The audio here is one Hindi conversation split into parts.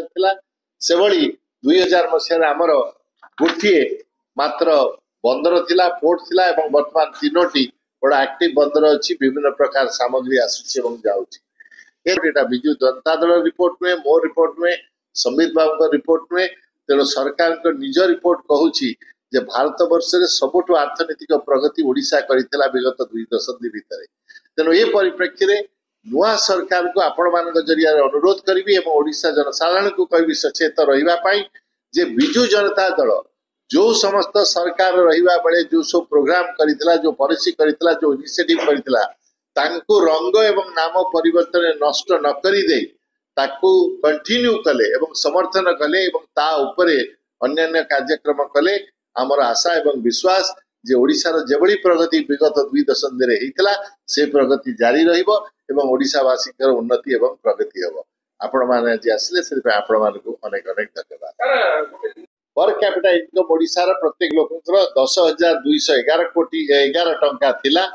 थिला से भली 2000 मसीह आमर गोटे मात्र बंदर थिला पोर्ट थिला एवं वर्तमान तीनोटी बड़ा एक्टिव बंदर अच्छी विभिन्न प्रकार सामग्री आसुची एटा बिजु जनता दल रिपोर्ट में मो रिपोर्ट में संबित बाबू रिपोर्ट में तेणु सरकार को निज रिपोर्ट कहूची जे भारत वर्ष रे सबुठ अर्थनैतिक प्रगति ओडिशा करितला विगत 2 दशंधि भितर तेणु ये परिप्रेक्षी रे नुआ सरकार को आपण मान जरिया अनुरोध करी और ओडिशा जनसाधारण को कहि सचेत रहिबा पाई जे बिजु जनता दल जो समस्त सरकार रहिबा बेले जो सब प्रोग्राम करितला जो पॉलिसी करितला जो इनिशिएटिव करितला तांको रंग एवं नाम परिवर्तन नष्ट न करी दे ताकू कंटिन्यू कले एवं समर्थन कले एवं ता उपरे अन्य कार्यक्रम कले आमर आशा एवं विश्वास जे ओडिशार जेभली प्रगति विगत 2 दशंधि रे हेतला से प्रगति जारी रहिबो एवं ओडिशावासी कर उन्नति एवं प्रगति हेबो आपण माने जे आसले से आपण मान को अनेक अनेक धन्यवाद। पर कैपिटा इनकम ओडिशार प्रत्येक लोकंकर 10,211 कोटी 11 टंका थिला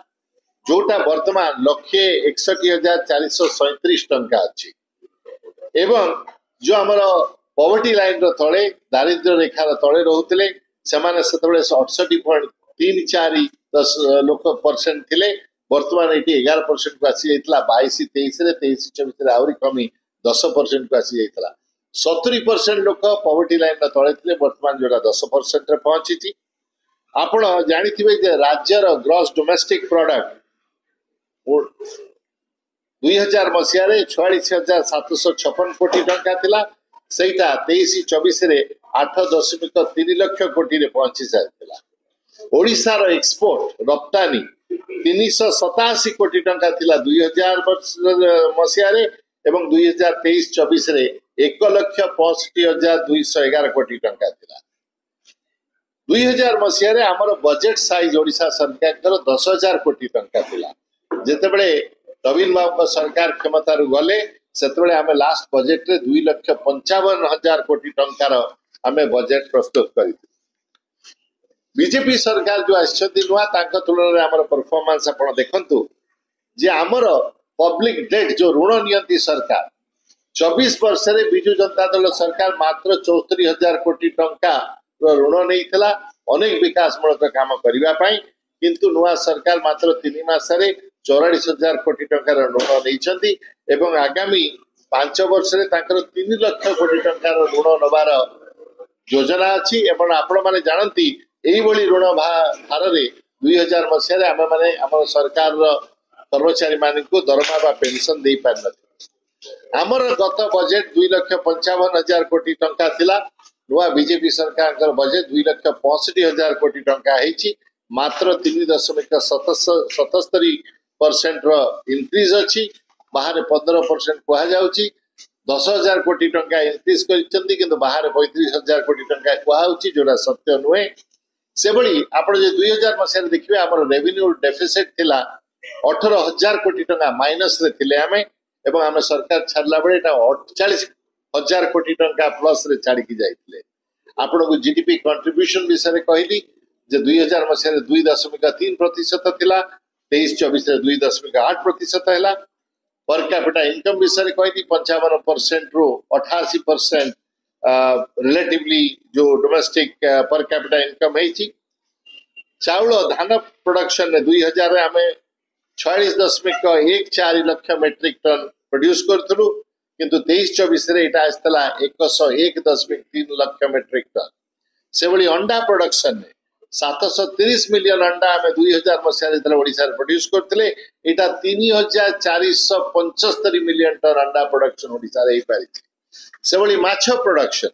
जोटा वर्तमान 1,61,437 टंका अछि एवं जो आमर पॉवर्टी लाइन रो तळे दारिद्र्य रेखार तळे रहुतले सेमाने सेतबेले 68.34 लोक परसेंट थिले वर्तमान एटी 11% को आसी जाइतला 22-23 रे 23-24 रे आवरी कमी 10% को आसी जाइतला 70% लोक पॉवर्टी लाइन रो तळे थिले वर्तमान जोटा 10% रे पहुंची आपण जानिथिबे जे राज्यर ग्रॉस डोमेस्टिक प्रोडक्ट 2000 मसीह 46,756 कोटी टंका थिला सेटा 23-24 रे 8.3 लाख कोटी रे पहुंची जाइतला ओडिशा रो एक्सपोर्ट रप्तानी 387 कोटी टंका थिला 2000 मसीह रे एवं 2023-24 रे 1,65,211 कोटी टंका थिला 2000 मसीह रे हमर बजेट साइज ओडिशा सरकार 10,000 कोटी टंका थिला जेतेबेले नवीन बाबू सरकार क्षमता गले सेतबेले आमे लास्ट बजेट रे 2,55,000 कोटी टंकार आमे बजेट प्रस्तुत करी बीजेपी सरकार जो आछथि नुआ तांका तुलना रे हमर परफॉर्मेंस आपण देखंतु जे हमर पब्लिक डेट जो ऋण नियंती सरकार 24 वर्ष रे बिजु जनता दल सरकार मात्र 74,000 कोटी टंका ऋण नैथिला अनेक विकास मूलक काम करिबा पई किंतु नुआ सरकार मात्र 3 मास रे 44,000 कोटी टंकार ऋण नहीं एवं आगामी 5 वर्ष रे 3 लाख कोटी टंकार ऋण नबार योजना अच्छी एवं आपण माने जानती एही बळी ऋण भार रे 2000 मसीह रे आमे माने हमर सरकार कर्मचारी मान को दरमा बा पेंशन दे पार न हमर गत बजेट 2,55,000 कोटी टंका थिला नुआ बीजेपी सरकार कर बजेट 2,65,000 कोटी टंका हेची मात्र 3.77% रो इंक्रीज अछि बाहर 15% कहा जाउची 10,000 कोटी टंका इंक्रीज करिसंती किंतु बाहर 35,000 कोटी टंका कहा होची जोरा सत्य नुए से बळी आपण जे 2000 मसिया देखिबे हमर रेवेन्यू डेफिसिट थिला 18,000 कोटी टंका माइनस रे थिले आमे एवं आमे सरकार छाडला बळे एटा 48,000 कोटी टंका प्लस रे छाडी की जाइतले आपण को जीडीपी कंट्रीब्यूशन विषय कहली जे 2000 मसिया 2.3% थिला 23-24 रे 2.8% हैला पर कैपिटा इनकम विषय कहली 55% रो 88% रिलेटिवली जो डोमेस्टिक पर कैपिटा इनकम है चाउल धान प्रोडक्शन में 2000 रे आमे 46.14 लाख मेट्रिक टन प्रोड्यूस करथलु किंतु 23-24 रे एटा आस्तला 101.3 लाख मेट्रिक टन से बड़ी अंडा प्रोडक्शन में 730 मिलियन अंडा आमे 2000 मसिया रे ओडिसा प्रोड्यूस करथले एटा 3,475 मिलियन टन अंडा प्रोडक्शन ओडिसा रे पारि से बड़ी माछ प्रोडक्शन